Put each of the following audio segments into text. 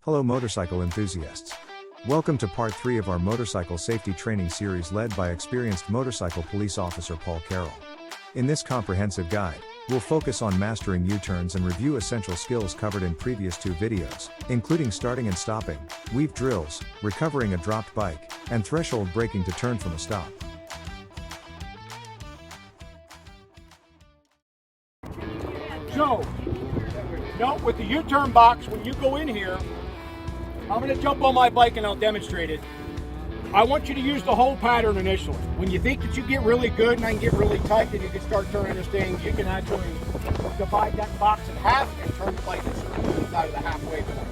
Hello motorcycle enthusiasts. Welcome to part 3 of our motorcycle safety training series led by experienced motorcycle police officer Paul Carroll. In this comprehensive guide, we'll focus on mastering U-turns and review essential skills covered in previous 2 videos, including starting and stopping, weave drills, recovering a dropped bike, and threshold braking to turn from a stop. So, note with the U-turn box, when you go in here, I'm going to jump on my bike and I'll demonstrate it. I want you to use the whole pattern initially. When you think that you get really good and I can get really tight, then you can start turning this thing. You can actually divide that box in half and turn the bike out of the halfway point.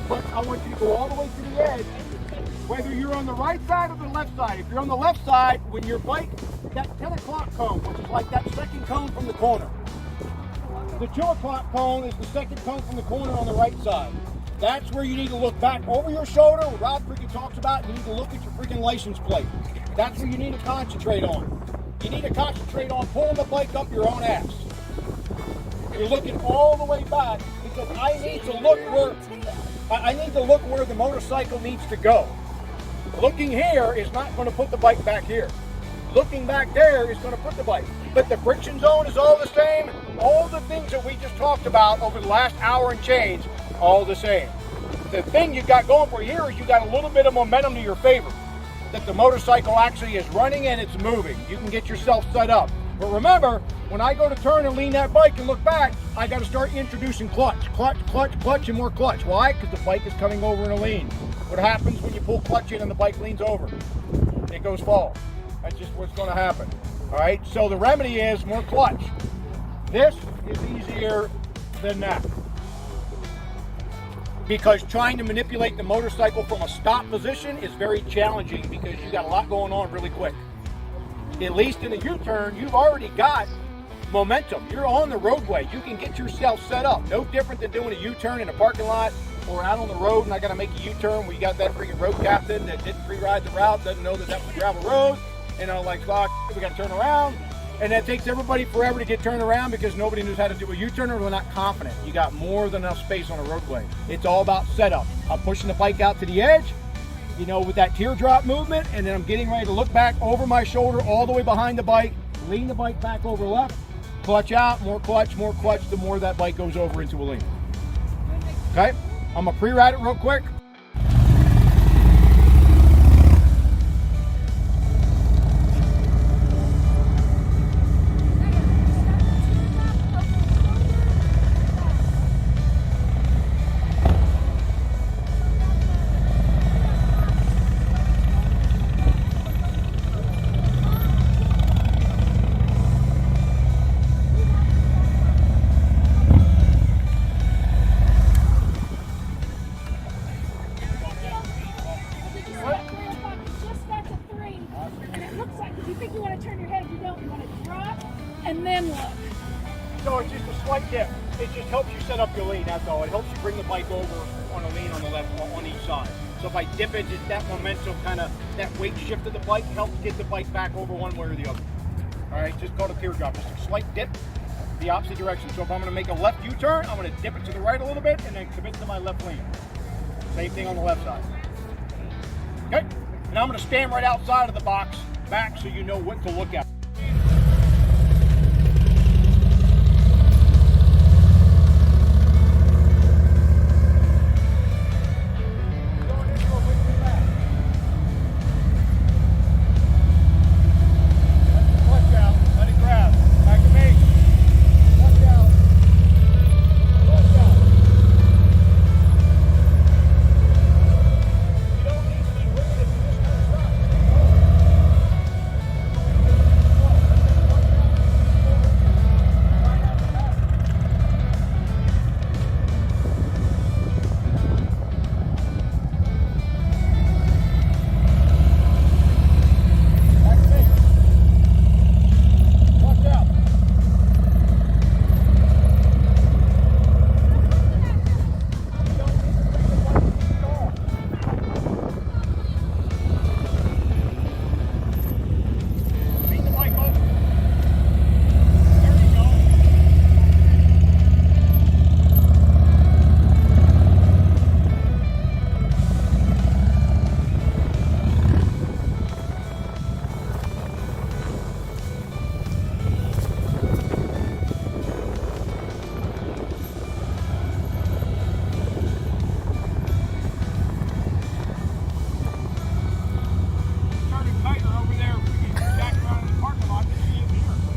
But I want you to go all the way to the edge, whether you're on the right side or the left side. If you're on the left side, when your bike, that 10 o'clock cone, which is like that second cone from the corner. The 2 o'clock cone is the second cone from the corner on the right side. That's where you need to look back over your shoulder. What Rob freaking talks about, you need to look at your freaking license plate. That's where you need to concentrate on. You need to concentrate on pulling the bike up your own ass. You're looking all the way back because I need to look where the motorcycle needs to go. Looking here is not going to put the bike back here. Looking back there is going to put the bike. But the friction zone is all the same. All the things that we just talked about over the last hour and change, all the same. The thing you got going for here is you got a little bit of momentum to your favor. That the motorcycle actually is running and it's moving. You can get yourself set up. But remember, when I go to turn and lean that bike and look back, I got to start introducing clutch, and more clutch. Why? Because the bike is coming over in a lean. What happens when you pull clutch in and the bike leans over? It goes fall. That's just what's going to happen. All right, so the remedy is more clutch. This is easier than that. Because trying to manipulate the motorcycle from a stop position is very challenging because you got a lot going on really quick. At least in a U-turn, you've already got momentum. You're on the roadway. You can get yourself set up. No different than doing a U-turn in a parking lot or out on the road and I got to make a U-turn where you got that freaking road captain that didn't pre-ride the route, doesn't know that that was a gravel road. And I'm like, fuck, we got to turn around. And that takes everybody forever to get turned around because nobody knows how to do a U-turn or they're not confident. You got more than enough space on a roadway. It's all about setup. I'm pushing the bike out to the edge, you know, with that teardrop movement, and then I'm getting ready to look back over my shoulder all the way behind the bike, lean the bike back over left, clutch out, more clutch, the more that bike goes over into a lean. Okay, I'm gonna pre-ride it real quick. And then look. So it's just a slight dip. It just helps you set up your lean, that's all. It helps you bring the bike over on a lean on the left, on each side. So if I dip it, just that momentum, kind of that weight shift of the bike helps get the bike back over one way or the other. All right, just called a teardrop. Just a slight dip the opposite direction. So if I'm gonna make a left U-turn, I'm gonna dip it to the right a little bit and then commit to my left lean. Same thing on the left side. Okay, and I'm gonna stand right outside of the box back so you know what to look at.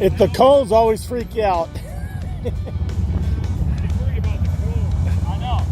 The cones always freak you out. I know.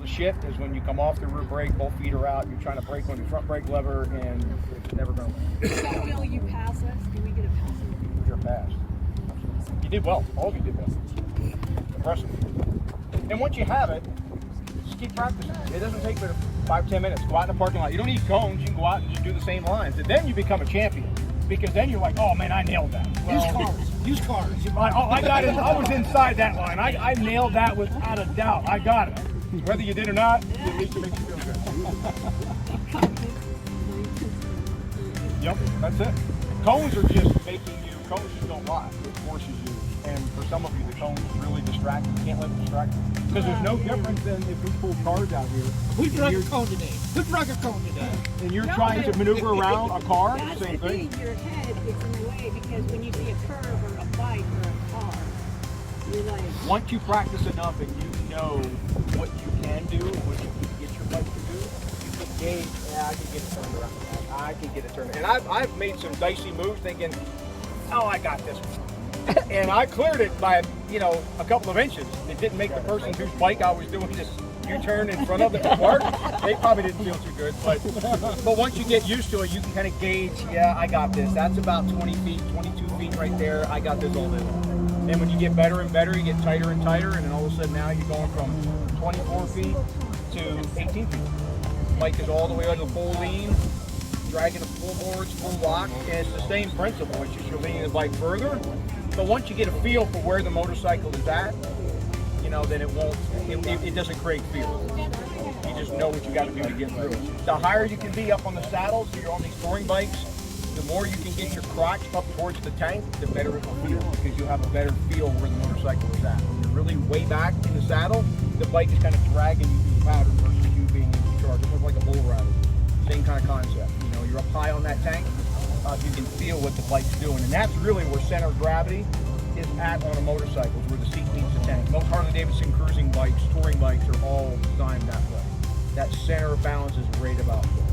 to shift is when you come off the rear brake, both feet are out, you're trying to brake on your front brake lever, and it's never going to So will you pass us? Do we get a pass? You're passed. You did well. All of you did well. Impressive. And once you have it, just keep practicing. It doesn't take but 5-10 minutes. Go out in the parking lot. You don't need cones. You can go out and just do the same lines. And then you become a champion. Because then you're like, oh man, I nailed that. Well, Use cars. I got it. I was inside that line. I nailed that without a doubt. I got it. Whether you did or not, at least it makes you feel good. Yep, that's it. Cones are just making you, cones just don't lie. It forces you. And for some of you, the cones really distract you. You can't let them distract you. Because there's no difference than if we pull cars out here. Who drank a cone today? Who drank a cone today? And you're trying to maneuver around a car, That's same the thing. Your head gets in the way because when you see a curve or a bike or a car, you're like, Once you practice enough and you know what you can do, what you can get your bike to do, you can gauge, yeah, I can get it turned around. I can get it turned around. And I've made some dicey moves thinking, oh, I got this one. And I cleared it by, a couple of inches. It didn't make the person whose bike I was doing this U-turn in front of that park. They probably didn't feel too good. But once you get used to it, you can kind of gauge, yeah, I got this. That's about 20 feet, 22 feet right there. I got this all day long. And when you get better and better, you get tighter and tighter. And then all of a sudden now you're going from 24 feet to 18 feet. Bike is all the way under the full lean, dragging the full boards, full lock. And it's the same principle. It's just you're leaning the bike further. But once you get a feel for where the motorcycle is at, then it doesn't create fear. You just know what you got to do to get through it. The higher you can be up on the saddle, so you're on these touring bikes, the more you can get your crotch up towards the tank, the better it will feel, because you'll have a better feel where the motorcycle is at. When you're really way back in the saddle, the bike is kind of dragging you through the pattern versus you being in charge. It's almost like a bull rider. Same kind of concept. You're up high on that tank. You can feel what the bike's doing, and that's really where center of gravity is at on a motorcycle, where the seat meets the tank. Most Harley-Davidson cruising bikes, touring bikes are all designed that way. That center of balance is right about there.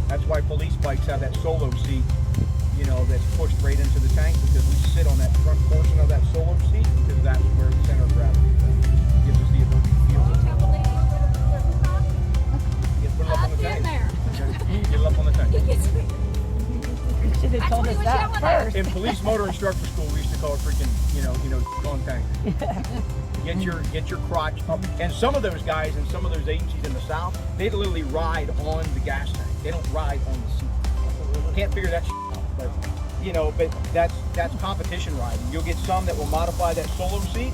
That's why police bikes have that solo seat, that's pushed right into the tank, because we sit on that front portion of that solo seat, because that's where the center of gravity is at. It gives us the ability to feel it. You put it up on the tank. Get it up on the tank. should have told us that first. In police motor instructor school, we used to call it freaking, on tank. Get your crotch up. And some of those guys in some of those agencies in the South, they literally ride on the gas tank. They don't ride on the seat. Can't figure that shit out. But that's competition riding. You'll get some that will modify that solo seat.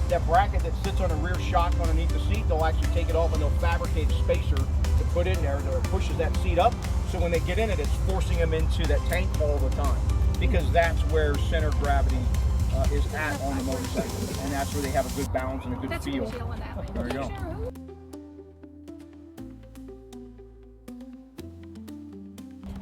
That bracket that sits on a rear shock underneath the seat, they'll actually take it off and they'll fabricate a spacer to put in there that pushes that seat up. So when they get in it, it's forcing them into that tank all the time, because that's where center of gravity is at on the motorcycle, and that's where they have a good balance and a good feel. There you go.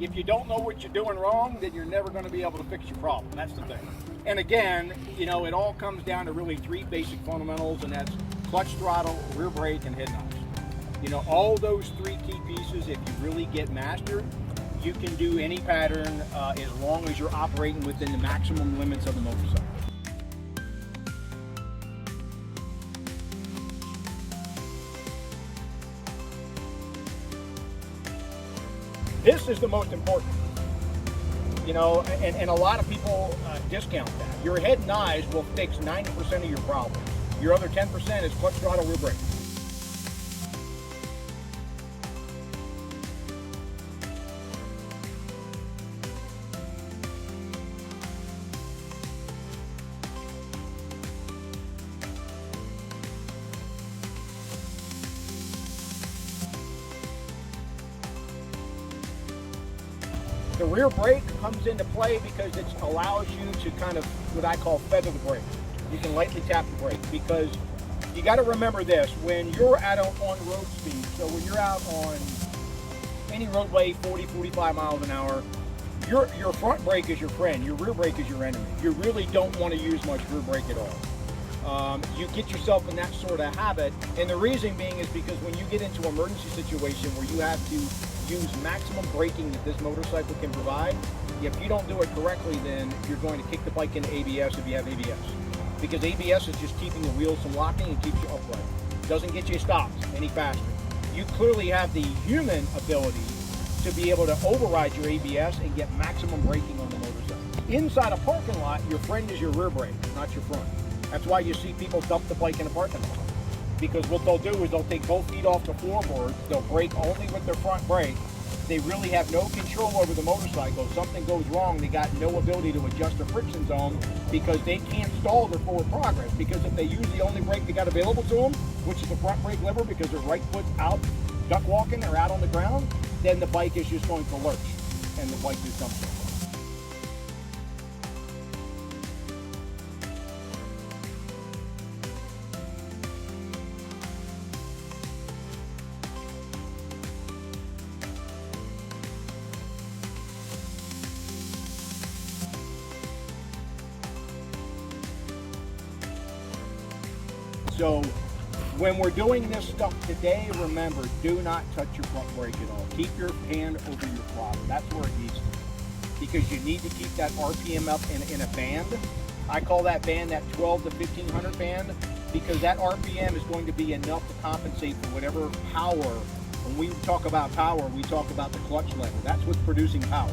If you don't know what you're doing wrong, then you're never going to be able to fix your problem. That's the thing. And again, it all comes down to really three basic fundamentals, and that's clutch, throttle, rear brake, and head knobs. All those three key pieces, if you really get mastered, you can do any pattern as long as you're operating within the maximum limits of the motorcycle. This is the most important, and a lot of people discount that. Your head and eyes will fix 90% of your problems. Your other 10% is clutch, throttle, rear brake. The rear brake comes into play because it allows you to kind of, what I call, feather the brake. You can lightly tap the brake, because you got to remember this, when you're at on road speed, so when you're out on any roadway 40, 45 miles an hour, your front brake is your friend, your rear brake is your enemy. You really don't want to use much rear brake at all. You get yourself in that sort of habit, and the reason being is because when you get into an emergency situation where you have to use maximum braking that this motorcycle can provide, if you don't do it correctly, then you're going to kick the bike into ABS if you have ABS. Because ABS is just keeping the wheels from locking and keeps you upright. It doesn't get you stopped any faster. you clearly have the human ability to be able to override your ABS and get maximum braking on the motorcycle. Inside a parking lot, your friend is your rear brake, not your front. That's why you see people dump the bike in a parking lot. Because what they'll do is they'll take both feet off the floorboards, they'll brake only with their front brake. They really have no control over the motorcycle. If something goes wrong, they got no ability to adjust the friction zone because they can't stall their forward progress. Because if they use the only brake they got available to them, which is the front brake lever because their right foot's out duck walking or out on the ground, then the bike is just going to lurch and the bike just dumps over. So when we're doing this stuff today, remember, do not touch your front brake at all. Keep your hand over your throttle. That's where it needs to be. Because you need to keep that RPM up in a band. I call that band that 12 to 1500 band because that RPM is going to be enough to compensate for whatever power. When we talk about power, we talk about the clutch lever. That's what's producing power.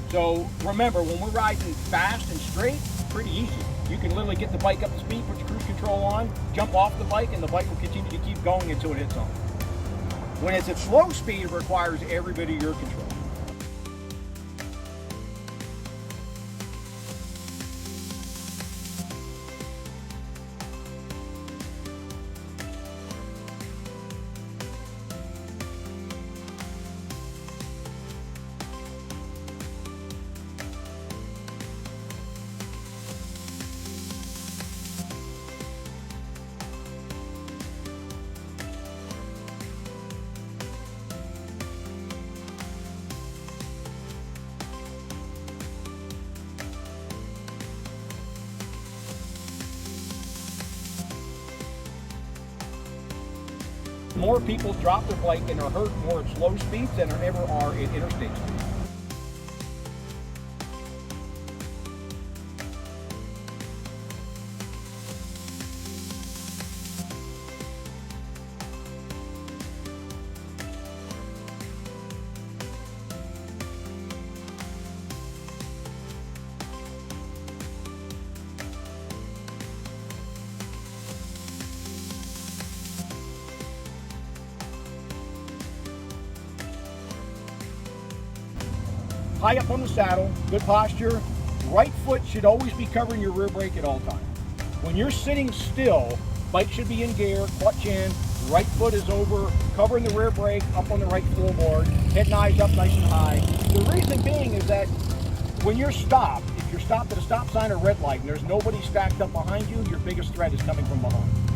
So remember, when we're riding fast and straight, pretty easy. You can literally get the bike up to speed, put your cruise control on, jump off the bike, and the bike will continue to keep going until it hits on. When it's at slow speed, it requires every bit of your control. More people drop their bike and are hurt more at slow speeds than there ever are at interstate speeds. High up on the saddle, good posture. Right foot should always be covering your rear brake at all times. When you're sitting still, bike should be in gear, clutch in, right foot is over, covering the rear brake, up on the right floorboard, head and eyes up nice and high. The reason being is that when you're stopped, if you're stopped at a stop sign or red light and there's nobody stacked up behind you, your biggest threat is coming from behind.